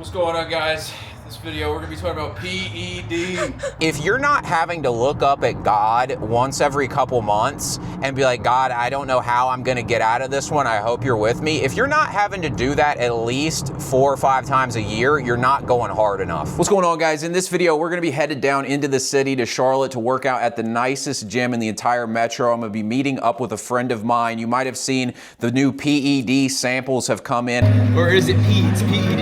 What's going on, guys? This video we're gonna be talking about PED. If you're not having to look up at God once every couple months and be like, God, I don't know how I'm gonna get out of this one, I hope you're with me. If you're not having to do that at least 4 or 5 times a year, you're not going hard enough. What's going on, guys? In this video, we're gonna be headed down into the city to Charlotte to work out at the nicest gym in the entire metro. I'm gonna be meeting up with a friend of mine. You might have seen the new PED samples have come in. Or is it P? It's PED?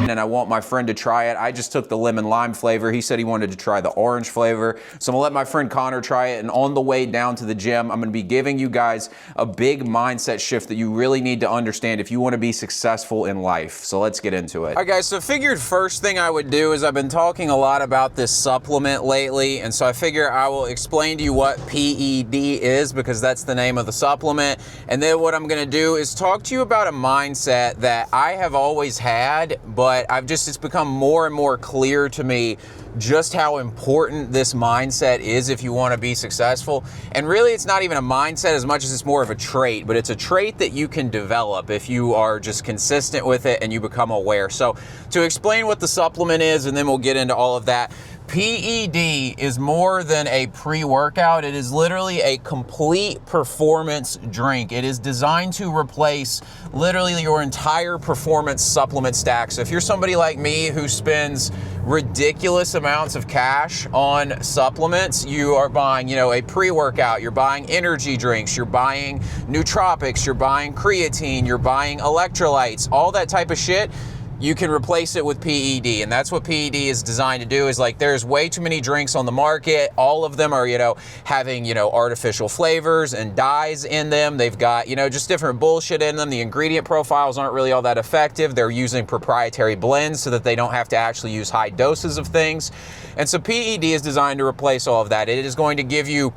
And I want my friend to try it. I just took the lemon lime flavor. He said he wanted to try the orange flavor. So I'm gonna let my friend Connor try it. And on the way down to the gym, I'm gonna be giving you guys a big mindset shift that you really need to understand if you wanna be successful in life. So let's get into it. All right, guys, so figured first thing I would do is I've been talking a lot about this supplement lately. And so I figure I will explain to you what PED is because that's the name of the supplement. And then what I'm gonna do is talk to you about a mindset that I have always had, but it's become more and more clear to me just how important this mindset is if you want to be successful. And really, it's not even a mindset as much as it's more of a trait, but it's a trait that you can develop if you are just consistent with it and you become aware. So to explain what the supplement is, and then we'll get into all of that. PED is more than a pre-workout. It is literally a complete performance drink. It is designed to replace literally your entire performance supplement stack. So if you're somebody like me who spends ridiculous amounts of cash on supplements, you are buying, a pre-workout, you're buying energy drinks, you're buying nootropics, you're buying creatine, you're buying electrolytes, all that type of shit, you can replace it with PED. And that's what PED is designed to do, is like there's way too many drinks on the market. All of them are, having, artificial flavors and dyes in them. They've got, just different bullshit in them. The ingredient profiles aren't really all that effective. They're using proprietary blends so that they don't have to actually use high doses of things. And so PED is designed to replace all of that. It is going to give you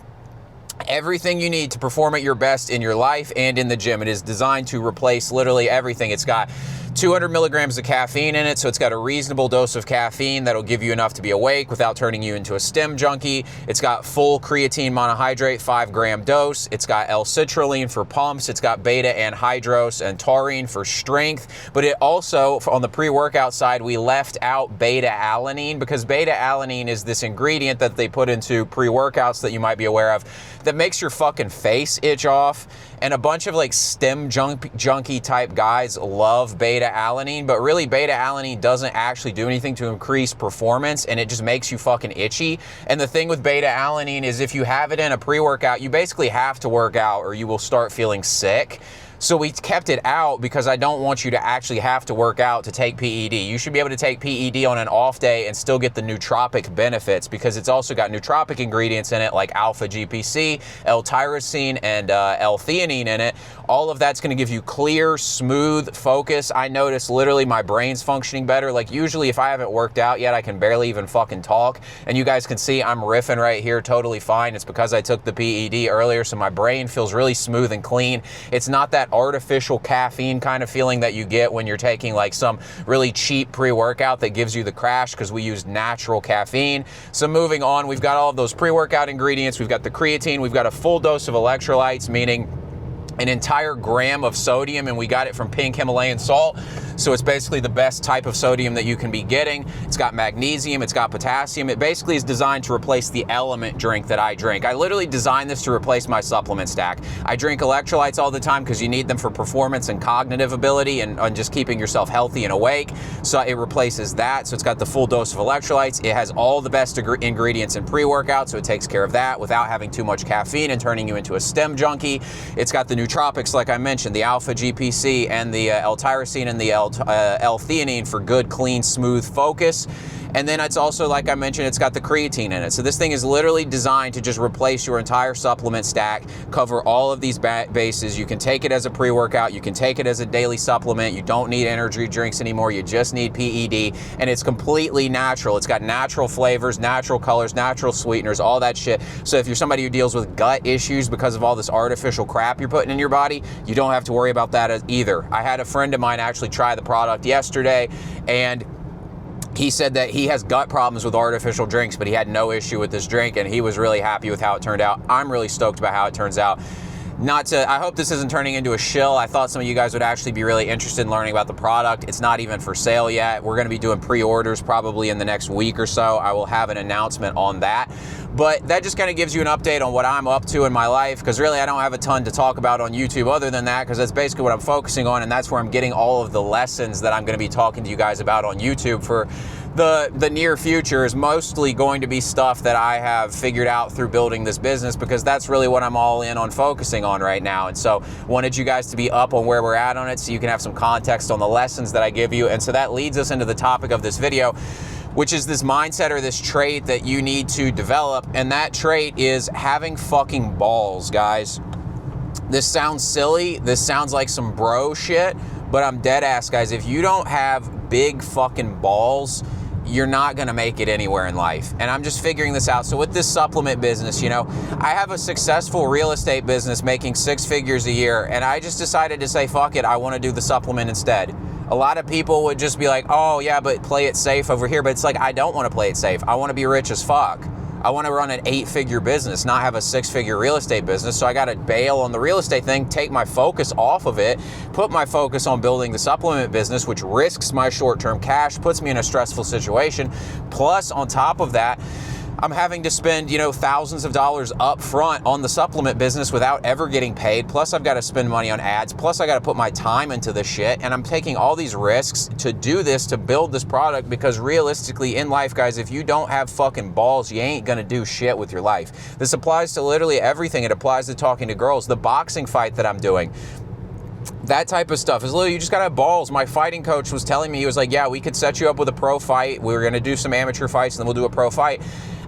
everything you need to perform at your best in your life and in the gym. It is designed to replace literally everything. It's got 200 milligrams of caffeine in it, so it's got a reasonable dose of caffeine that'll give you enough to be awake without turning you into a stim junkie. It's got full creatine monohydrate, 5-gram dose. It's got L-citrulline for pumps. It's got beta anhydrous and taurine for strength. But it also, on the pre-workout side, we left out beta-alanine because beta-alanine is this ingredient that they put into pre-workouts that you might be aware of that makes your fucking face itch off. And a bunch of stim junkie type guys love beta-alanine, but really beta-alanine doesn't actually do anything to increase performance, and it just makes you fucking itchy. And the thing with beta-alanine is if you have it in a pre-workout, you basically have to work out or you will start feeling sick. So we kept it out because I don't want you to actually have to work out to take PED. You should be able to take PED on an off day and still get the nootropic benefits because it's also got nootropic ingredients in it like alpha GPC, L-tyrosine, and L-theanine in it. All of that's gonna give you clear, smooth focus. I notice literally my brain's functioning better. Like usually if I haven't worked out yet, I can barely even fucking talk. And you guys can see I'm riffing right here totally fine. It's because I took the PED earlier, so my brain feels really smooth and clean. It's not that artificial caffeine kind of feeling that you get when you're taking some really cheap pre-workout that gives you the crash because we use natural caffeine. So moving on, we've got all of those pre-workout ingredients. We've got the creatine. We've got a full dose of electrolytes, meaning an entire gram of sodium, and we got it from pink Himalayan salt. So it's basically the best type of sodium that you can be getting. It's got magnesium, it's got potassium. It basically is designed to replace the element drink that I drink. I literally designed this to replace my supplement stack. I drink electrolytes all the time because you need them for performance and cognitive ability and just keeping yourself healthy and awake. So it replaces that. So it's got the full dose of electrolytes. It has all the best ingredients in pre-workout, so it takes care of that without having too much caffeine and turning you into a stim junkie. It's got the nootropics, like I mentioned, the alpha GPC and the L-tyrosine and the L-theanine for good, clean, smooth focus. And then it's also, like I mentioned, it's got the creatine in it. So this thing is literally designed to just replace your entire supplement stack, cover all of these bases. You can take it as a pre-workout. You can take it as a daily supplement. You don't need energy drinks anymore. You just need PED. And it's completely natural. It's got natural flavors, natural colors, natural sweeteners, all that shit. So if you're somebody who deals with gut issues because of all this artificial crap you're putting in your body, you don't have to worry about that either. I had a friend of mine actually try the product yesterday, and he said that he has gut problems with artificial drinks, but he had no issue with this drink, and he was really happy with how it turned out. I'm really stoked about how it turns out. I hope this isn't turning into a shill. I thought some of you guys would actually be really interested in learning about the product. It's not even for sale yet. We're going to be doing pre-orders probably in the next week or so. I will have an announcement on that. But that just kind of gives you an update on what I'm up to in my life, because really I don't have a ton to talk about on YouTube other than that, because that's basically what I'm focusing on, and that's where I'm getting all of the lessons that I'm going to be talking to you guys about on YouTube for the near future. Is mostly going to be stuff that I have figured out through building this business, because that's really what I'm all in on focusing on right now. And so wanted you guys to be up on where we're at on it so you can have some context on the lessons that I give you. And so that leads us into the topic of this video, which is this mindset or this trait that you need to develop. And that trait is having fucking balls, guys. This sounds silly. This sounds like some bro shit, but I'm dead ass, guys. If you don't have big fucking balls, you're not gonna make it anywhere in life. And I'm just figuring this out. So with this supplement business, you know, I have a successful real estate business making 6 figures a year, and I just decided to say, fuck it, I wanna do the supplement instead. A lot of people would just be like, oh yeah, but play it safe over here. But it's like, I don't wanna play it safe. I wanna be rich as fuck. I want to run an 8-figure business, not have a 6-figure real estate business. So I got to bail on the real estate thing, take my focus off of it, put my focus on building the supplement business, which risks my short-term cash, puts me in a stressful situation. Plus, on top of that, I'm having to spend, you know, thousands of dollars up front on the supplement business without ever getting paid. Plus, I've got to spend money on ads. Plus, I got to put my time into this shit. And I'm taking all these risks to do this, to build this product, because realistically in life, guys, if you don't have fucking balls, you ain't going to do shit with your life. This applies to literally everything. It applies to talking to girls, the boxing fight that I'm doing. That type of stuff is literally, you just gotta have balls. My fighting coach was telling me, he was like, yeah, we could set you up with a pro fight. We were gonna do some amateur fights and then we'll do a pro fight.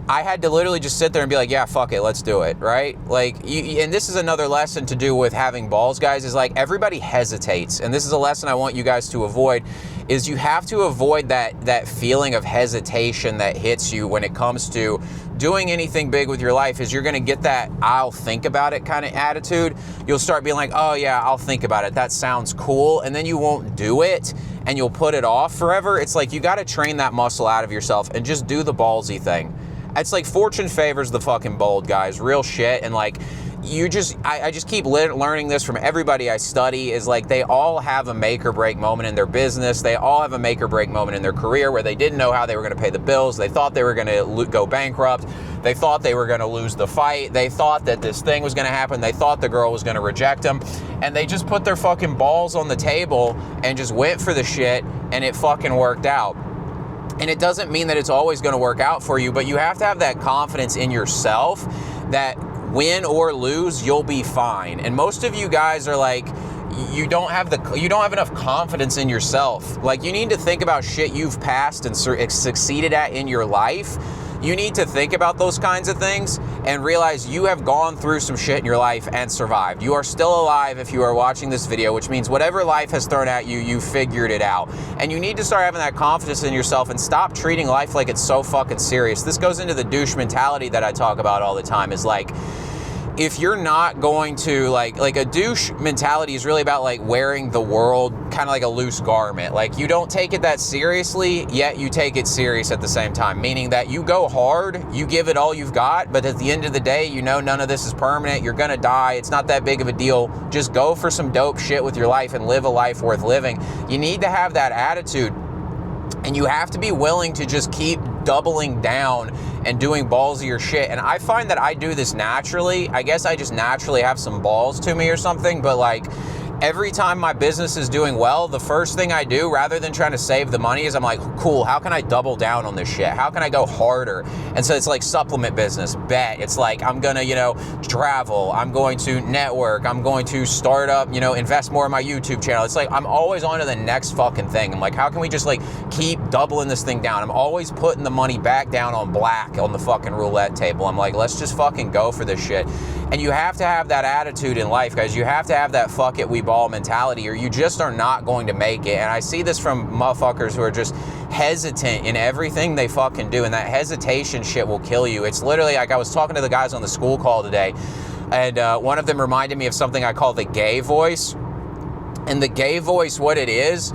I had to literally just sit there and be like, yeah, fuck it, let's do it, right? Like, and this is another lesson to do with having balls, guys, is like everybody hesitates. And this is a lesson I want you guys to avoid, is you have to avoid that feeling of hesitation that hits you when it comes to doing anything big with your life. Is you're gonna get that I'll think about it kind of attitude. You'll start being like, oh yeah, I'll think about it. That sounds cool. And then you won't do it and you'll put it off forever. It's like you gotta train that muscle out of yourself and just do the ballsy thing. It's like fortune favors the fucking bold, guys. Real shit. And like, I just keep learning this from everybody I study, is like they all have a make or break moment in their business. They all have a make or break moment in their career where they didn't know how they were going to pay the bills. They thought they were going to go bankrupt. They thought they were going to lose the fight. They thought that this thing was going to happen. They thought the girl was going to reject them. And they just put their fucking balls on the table and just went for the shit, and it fucking worked out. And it doesn't mean that it's always going to work out for you, but you have to have that confidence in yourself that win or lose, you'll be fine. And most of you guys are like, you don't have enough confidence in yourself. Like, you need to think about shit you've passed and succeeded at in your life. You need to think about those kinds of things and realize you have gone through some shit in your life and survived. You are still alive if you are watching this video, which means whatever life has thrown at you, you figured it out. And you need to start having that confidence in yourself and stop treating life like it's so fucking serious. This goes into the douche mentality that I talk about all the time, is like, if you're not going to like a douche mentality is really about like wearing the world kind of like a loose garment. Like, you don't take it that seriously, yet you take it serious at the same time, meaning that you go hard, you give it all you've got, but at the end of the day, you know none of this is permanent. You're gonna die. It's not that big of a deal. Just go for some dope shit with your life and live a life worth living. You need to have that attitude, and you have to be willing to just keep doubling down and doing ballsier shit. And I find that I do this naturally. I guess I just naturally have some balls to me or something, but like, every time my business is doing well, the first thing I do, rather than trying to save the money, is I'm like, cool, how can I double down on this shit? How can I go harder? And so it's like supplement business, bet. It's like, I'm gonna, you know, travel, I'm going to network, I'm going to start up, you know, invest more in my YouTube channel. It's like, I'm always on to the next fucking thing. I'm like, how can we just like keep doubling this thing down? I'm always putting the money back down on black on the fucking roulette table. I'm like, let's just fucking go for this shit. And you have to have that attitude in life, guys. You have to have that fuck it, we ball mentality, or you just are not going to make it. And I see this from motherfuckers who are just hesitant in everything they fucking do, and that hesitation shit will kill you. It's literally like, I was talking to the guys on the school call today, and one of them reminded me of something I call the gay voice. And the gay voice, what it is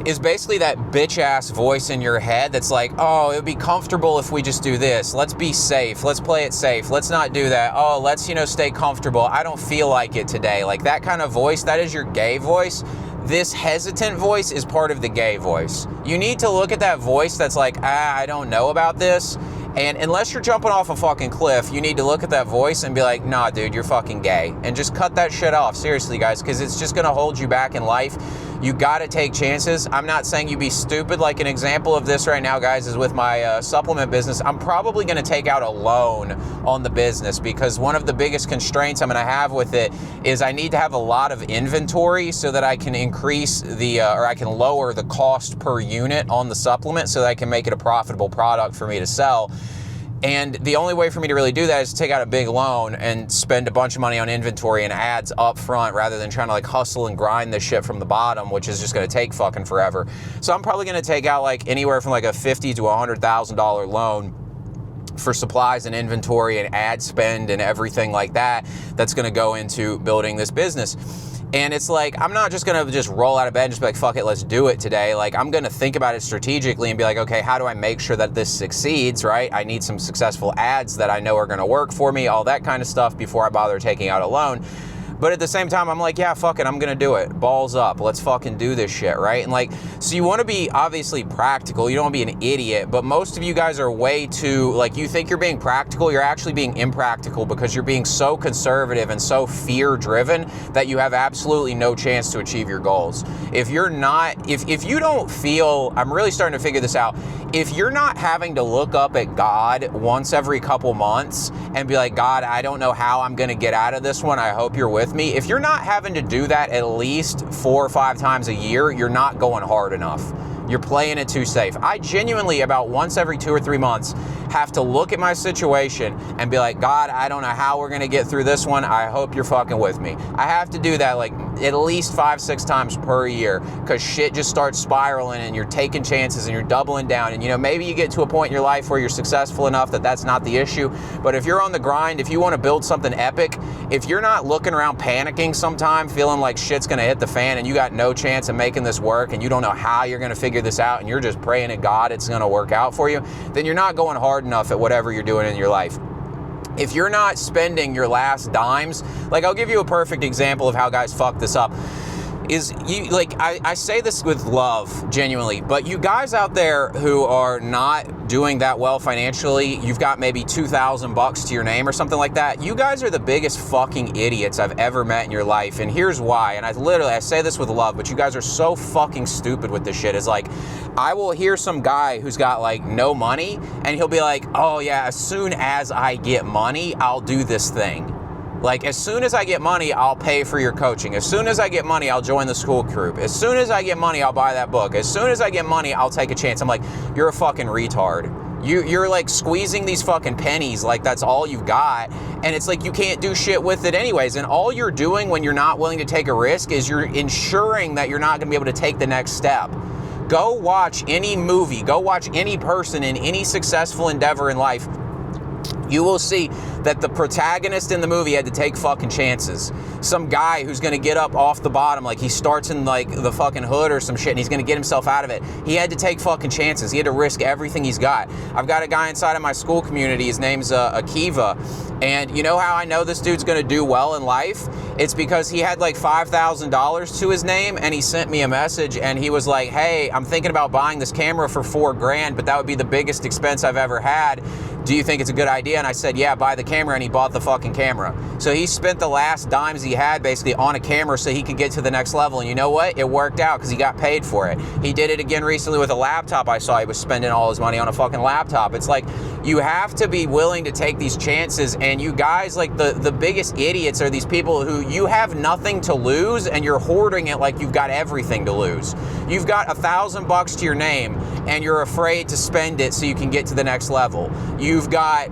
is basically that bitch ass voice in your head that's like, oh, it would be comfortable if we just do this. Let's be safe. Let's play it safe. Let's not do that. Oh, let's, stay comfortable. I don't feel like it today. Like that kind of voice, that is your gay voice. This hesitant voice is part of the gay voice. You need to look at that voice that's like, I don't know about this. And unless you're jumping off a fucking cliff, you need to look at that voice and be like, nah, dude, you're fucking gay. And just cut that shit off. Seriously, guys, because it's just going to hold you back in life. You got to take chances. I'm not saying you be stupid. Like an example of this right now, guys, is with my supplement business. I'm probably going to take out a loan on the business because one of the biggest constraints I'm going to have with it is I need to have a lot of inventory so that I can increase or I can lower the cost per unit on the supplement so that I can make it a profitable product for me to sell. And the only way for me to really do that is to take out a big loan and spend a bunch of money on inventory and ads up front rather than trying to like hustle and grind this shit from the bottom, which is just going to take fucking forever. So I'm probably going to take out like anywhere from like a $50,000 to $100,000 loan for supplies and inventory and ad spend and everything like that that's going to go into building this business. And it's like, I'm not just going to just roll out of bed and just be like, fuck it, let's do it today. Like, I'm going to think about it strategically and be like, okay, how do I make sure that this succeeds, right? I need some successful ads that I know are going to work for me, all that kind of stuff before I bother taking out a loan. But at the same time, I'm like, yeah, fuck it, I'm going to do it. Balls up. Let's fucking do this shit, right? And like, so you want to be obviously practical. You don't want to be an idiot, but most of you guys are way too, like, you think you're being practical. You're actually being impractical because you're being so conservative and so fear-driven that you have absolutely no chance to achieve your goals. If you're not, if you don't feel, I'm really starting to figure this out, if you're not having to look up at God once every couple months and be like, God, I don't know how I'm going to get out of this one. I hope you're with me. If you're not having to do that at least 4 or 5 times a year, you're not going hard enough. You're playing it too safe. I genuinely, about once every 2 or 3 months, have to look at my situation and be like, God, I don't know how we're going to get through this one. I hope you're fucking with me. I have to do that like at least 5-6 times per year because shit just starts spiraling and you're taking chances and you're doubling down. And maybe you get to a point in your life where you're successful enough that that's not the issue. But if you're on the grind, if you want to build something epic, if you're not looking around panicking sometime, feeling like shit's going to hit the fan and you got no chance of making this work and you don't know how you're going to figure this out and you're just praying to God it's going to work out for you, then you're not going hard enough at whatever you're doing in your life. If you're not spending your last dimes, like I'll give you a perfect example of how guys fuck this up. Is you like I say this with love, genuinely, but you guys out there who are not doing that well financially, you've got maybe $2,000 to your name or something like that. You guys are the biggest fucking idiots I've ever met in your life, and here's why. And I say this with love, but you guys are so fucking stupid with this shit. Is like, I will hear some guy who's got like no money, and he'll be like, oh yeah, as soon as I get money, I'll do this thing. Like, as soon as I get money, I'll pay for your coaching. As soon as I get money, I'll join the school group. As soon as I get money, I'll buy that book. As soon as I get money, I'll take a chance. I'm like, you're a fucking retard. You're like squeezing these fucking pennies like that's all you've got. And it's like you can't do shit with it anyways. And all you're doing when you're not willing to take a risk is you're ensuring that you're not going to be able to take the next step. Go watch any movie. Go watch any person in any successful endeavor in life. You will see that the protagonist in the movie had to take fucking chances. Some guy who's going to get up off the bottom, like he starts in like the fucking hood or some shit and he's going to get himself out of it. He had to take fucking chances. He had to risk everything he's got. I've got a guy inside of my school community. His name's Keefe. And you know how I know this dude's going to do well in life? It's because he had like $5,000 to his name and he sent me a message and he was like, hey, I'm thinking about buying this camera for $4,000, but that would be the biggest expense I've ever had. Do you think it's a good idea? And I said, yeah, buy the camera, and he bought the fucking camera. So he spent the last dimes he had basically on a camera so he could get to the next level. And you know what? It worked out because he got paid for it. He did it again recently with a laptop. I saw he was spending all his money on a fucking laptop. It's like, you have to be willing to take these chances. And you guys, like the biggest idiots are these people who you have nothing to lose and you're hoarding it like you've got everything to lose. You've got $1,000 to your name and you're afraid to spend it so you can get to the next level. You've got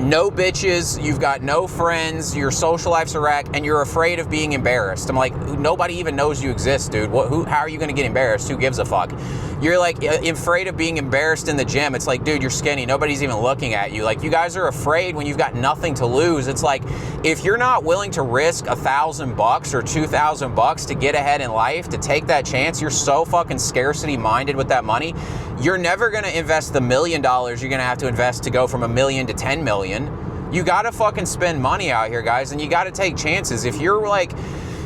no bitches, you've got no friends, your social life's a wreck, and you're afraid of being embarrassed. I'm like, nobody even knows you exist, dude. How are you gonna get embarrassed? Who gives a fuck? You're like afraid of being embarrassed in the gym. It's like, dude, you're skinny. Nobody's even looking at you. Like, you guys are afraid when you've got nothing to lose. It's like, if you're not willing to risk $1,000 or $2,000 to get ahead in life, to take that chance, you're so fucking scarcity minded with that money. You're never gonna invest the $1 million you're gonna have to invest to go from $1 million to 10 million. You gotta fucking spend money out here, guys, and you gotta take chances. If you're like,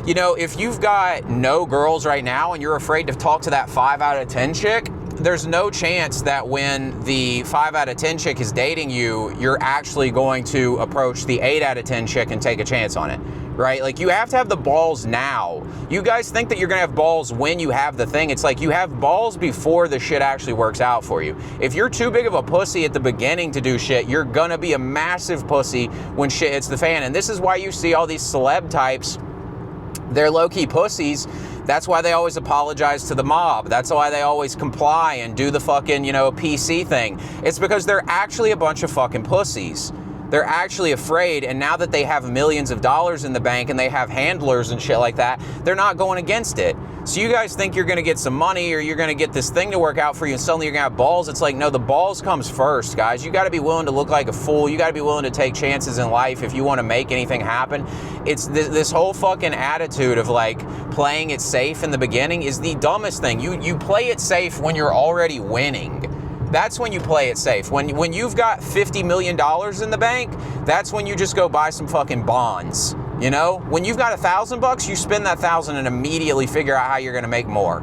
you know, if you've got no girls right now and you're afraid to talk to that 5 out of 10 chick, there's no chance that when the 5 out of 10 chick is dating you, you're actually going to approach the 8 out of 10 chick and take a chance on it, right? Like, you have to have the balls now. You guys think that you're gonna have balls when you have the thing. It's like, you have balls before the shit actually works out for you. If you're too big of a pussy at the beginning to do shit, you're gonna be a massive pussy when shit hits the fan. And this is why you see all these celeb types, they're low-key pussies. That's why they always apologize to the mob. That's why they always comply and do the fucking, you know, PC thing. It's because they're actually a bunch of fucking pussies. They're actually afraid, and now that they have millions of dollars in the bank and they have handlers and shit like that, they're not going against it. So you guys think you're gonna get some money or you're gonna get this thing to work out for you and suddenly you're gonna have balls. It's like, no, the balls comes first, guys. You gotta be willing to look like a fool. You gotta be willing to take chances in life if you wanna make anything happen. It's this whole fucking attitude of like playing it safe in the beginning is the dumbest thing. You play it safe when you're already winning. That's when you play it safe. When you've got $50 million in the bank, that's when you just go buy some fucking bonds. You know, when you've got $1,000, you spend that 1,000 and immediately figure out how you're gonna make more.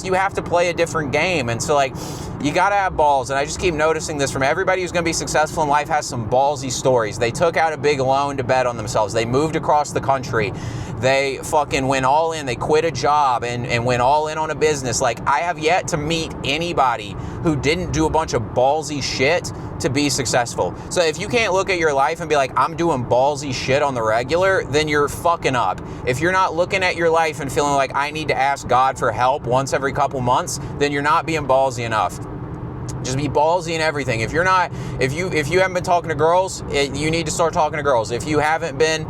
You have to play a different game. And so, like, you gotta have balls. And I just keep noticing this from everybody who's gonna be successful in life has some ballsy stories. They took out a big loan to bet on themselves. They moved across the country. They fucking went all in. They quit a job and went all in on a business. Like, I have yet to meet anybody who didn't do a bunch of ballsy shit to be successful. So if you can't look at your life and be like, I'm doing ballsy shit on the regular, then you're fucking up. If you're not looking at your life and feeling like I need to ask God for help once every couple months, then you're not being ballsy enough. Just be ballsy in everything. If you haven't been talking to girls, you need to start talking to girls. If you haven't been,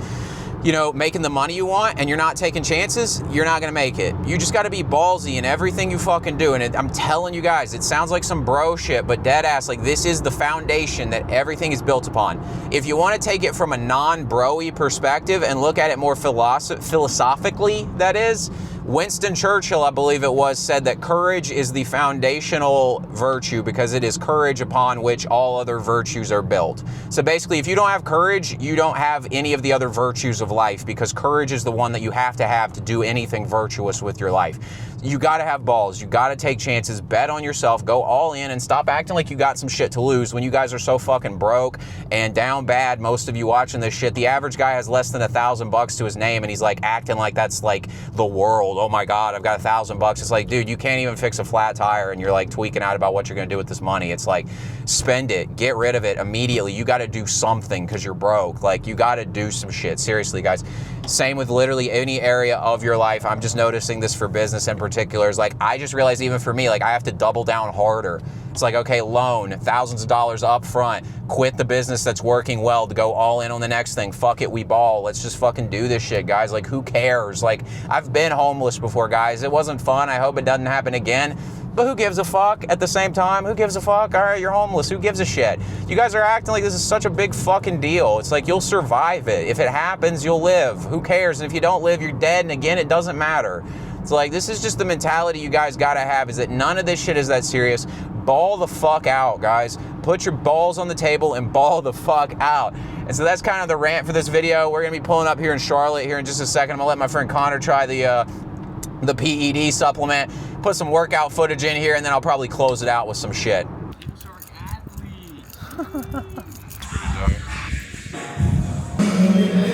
you know, making the money you want and you're not taking chances, you're not gonna make it. You just gotta be ballsy in everything you fucking do. And I'm telling you guys, it sounds like some bro shit, but dead ass, like, this is the foundation that everything is built upon. If you wanna take it from a non-bro-y perspective and look at it more philosophically, that is, Winston Churchill, I believe it was, said that courage is the foundational virtue because it is courage upon which all other virtues are built. So basically, if you don't have courage, you don't have any of the other virtues of life, because courage is the one that you have to do anything virtuous with your life. You gotta have balls. You gotta take chances, bet on yourself, go all in, and stop acting like you got some shit to lose when you guys are so fucking broke and down bad. Most of you watching this shit, the average guy has less than $1,000 to his name and he's like acting like that's like the world. Oh my God, I've got $1,000. It's like, dude, you can't even fix a flat tire and you're like tweaking out about what you're gonna do with this money. It's like, spend it, get rid of it immediately. You gotta do something because you're broke. Like, you gotta do some shit. Seriously, guys. Same with literally any area of your life. I'm just noticing this for business in particular. Is like, I just realized even for me, like, I have to double down harder. It's like, okay, loan, thousands of dollars up front, quit the business that's working well to go all in on the next thing. Fuck it, we ball. Let's just fucking do this shit, guys. Like, who cares? Like, I've been homeless before, guys. It wasn't fun. I hope it doesn't happen again. But who gives a fuck at the same time? Who gives a fuck? All right, you're homeless. Who gives a shit? You guys are acting like this is such a big fucking deal. It's like, you'll survive it. If it happens, you'll live. Who cares? And if you don't live, you're dead. And again, it doesn't matter. It's like, this is just the mentality you guys gotta have, is that none of this shit is that serious. Ball the fuck out, guys. Put your balls on the table and ball the fuck out. And so that's kind of the rant for this video. We're gonna be pulling up here in Charlotte here in just a second. I'm gonna let my friend Connor try the PED supplement, put some workout footage in here, and then I'll probably close it out with some shit. You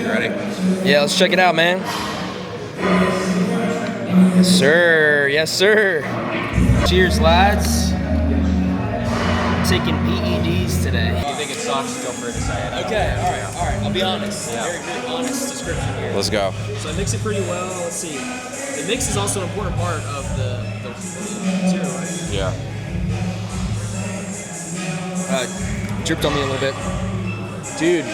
ready? Yeah, let's check it out, man. Yes, sir. Yes, sir. Cheers, lads. Taking PEDs today. If you think it sucks, feel free to say it. Okay, all right. I'll be honest. Yeah. Very honest description here. Let's go. So I mix it pretty well. Let's see. The mix is also an important part of the material, right? Yeah. Dripped on me a little bit. Dude.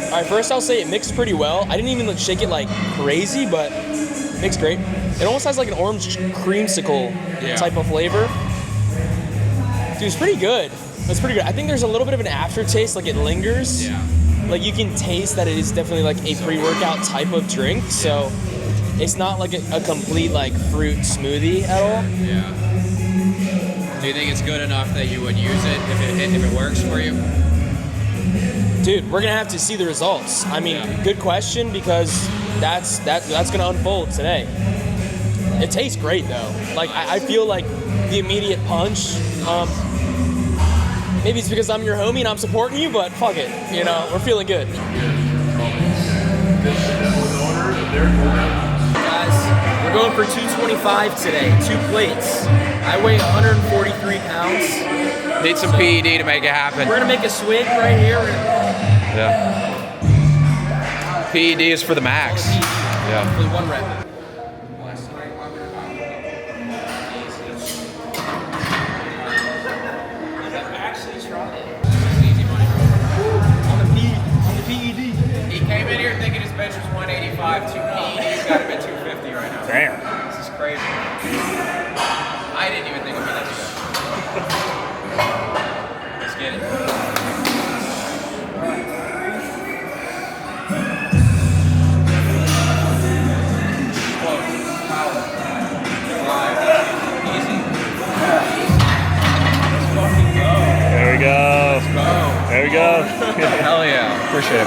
All right, first I'll say it mixed pretty well. I didn't even shake it like crazy, but it mixed great. It almost has like an orange creamsicle type of flavor. Dude, it's pretty good. It's pretty good. I think there's a little bit of an aftertaste, like it lingers. Yeah. Like you can taste that it is definitely like a pre-workout type of drink. So it's not like a complete like fruit smoothie at all. Yeah. Do you think it's good enough that you would use it if it works for you? Dude, we're gonna have to see the results. I mean, good question, because that's gonna unfold today. It tastes great though. Like I feel like the immediate punch. Maybe it's because I'm your homie and I'm supporting you, but fuck it. You know, we're feeling good. Guys, we're going for 225 today, 2 plates. I weigh 143 pounds. Need some PED to make it happen. We're gonna make a swig right here. Yeah. PED is for the max. Yeah. For the 1 rep. He came in here thinking his bench was 185, 2 PED, he's got him at 250 right now. Damn. This is crazy. I didn't even think it'd be that good. Let's get it. Power. Drive. Easy. Let's fucking go. There we go. Let's go. There we go. Hell yeah. Appreciate it.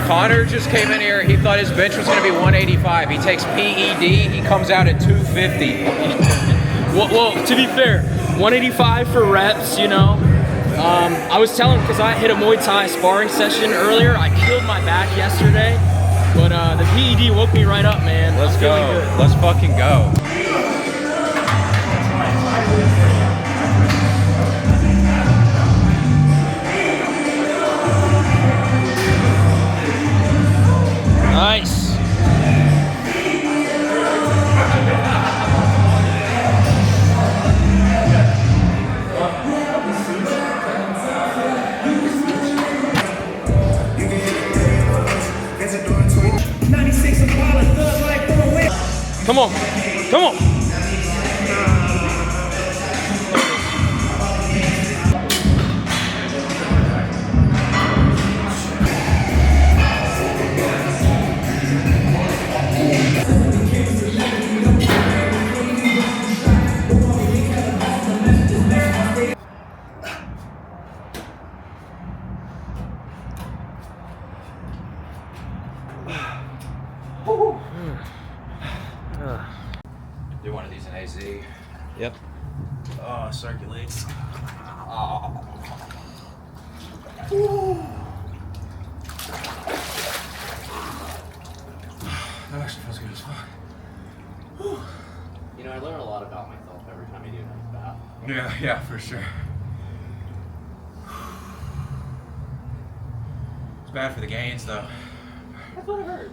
Connor just came in here. He thought his bench was going to be 185. He takes PED. He comes out at 250. Well, to be fair, 185 for reps, you know. I was telling, because I hit a Muay Thai sparring session earlier. I killed my back yesterday, but the PED woke me right up, man. Let's go. Let's fucking go. Nice. Come on. Come on. Do one of these in AZ. Yep. Oh, circulates. That actually feels good as fuck. You know, I learn a lot about myself every time I do a nice bath. Yeah, for sure. It's bad for the gains, though. That's what I heard.